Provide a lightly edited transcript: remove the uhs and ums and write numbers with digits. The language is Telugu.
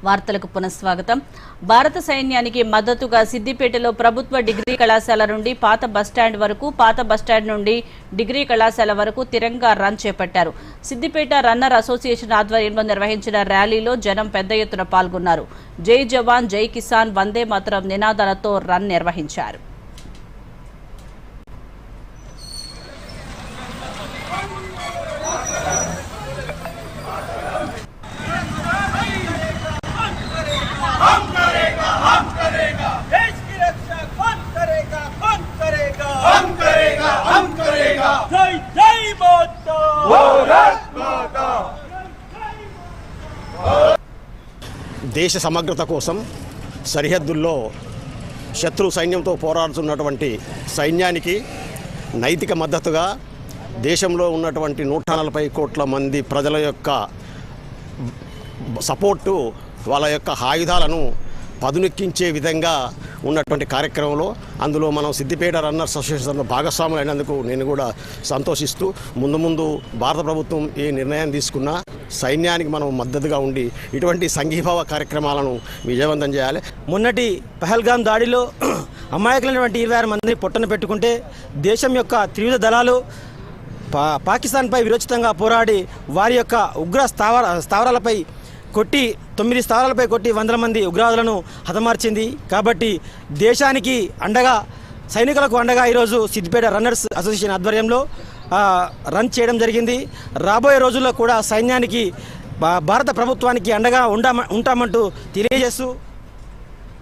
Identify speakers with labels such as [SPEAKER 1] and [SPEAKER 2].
[SPEAKER 1] వార్తలకు పునఃస్వాగతం. భారత సైన్యానికి మద్దతుగా సిద్దిపేటలో ప్రభుత్వ డిగ్రీ కళాశాల నుండి పాత బస్టాండ్ వరకు, పాత బస్టాండ్ నుండి డిగ్రీ కళాశాల వరకు తిరంగా రన్ చేపట్టారు. సిద్దిపేట రన్నర్ అసోసియేషన్ ఆధ్వర్యంలో నిర్వహించిన ర్యాలీలో జనం పెద్ద ఎత్తున పాల్గొన్నారు. జై జవాన్, జై కిసాన్, వందే మాతరం నినాదాలతో రన్ నిర్వహించారు.
[SPEAKER 2] దేశ సమగ్రత కోసం సరిహద్దుల్లో శత్రు సైన్యంతో పోరాడుతున్నటువంటి సైన్యానికి నైతిక మద్దతుగా దేశంలో ఉన్నటువంటి 140 కోట్ల మంది ప్రజల యొక్క సపోర్టు, వాళ్ళ యొక్క ఆయుధాలను పదునెక్కించే విధంగా ఉన్నటువంటి కార్యక్రమంలో అందులో మనం సిద్దిపేట రన్నర్స్ అసోసియేషన్లో భాగస్వాములు అయినందుకు నేను కూడా సంతోషిస్తూ ముందు భారత ప్రభుత్వం ఏ నిర్ణయం తీసుకున్నా సైన్యానికి మనం మద్దతుగా ఉండి ఇటువంటి సంఘీభావ కార్యక్రమాలను విజయవంతం చేయాలి.
[SPEAKER 3] మొన్నటి పహల్గాం దాడిలో అమాయకులైనటువంటి 26 మందిని పొట్టన పెట్టుకుంటే దేశం యొక్క త్రివిధ దళాలు పాకిస్తాన్పై విరోచితంగా పోరాడి వారి యొక్క ఉగ్ర స్థావరాలపై కొట్టి 9 స్థావరాలపై కొట్టి వందల మంది ఉగ్రవాదులను హతమార్చింది. కాబట్టి దేశానికి అండగా, సైనికులకు అండగా ఈరోజు సిద్దిపేట రన్నర్స్ అసోసియేషన్ ఆధ్వర్యంలో రన్ చేయడం జరిగింది. రాబోయే రోజుల్లో కూడా సైన్యానికి, భారత ప్రభుత్వానికి అండగా ఉంటామంటూ తెలియజేస్తూ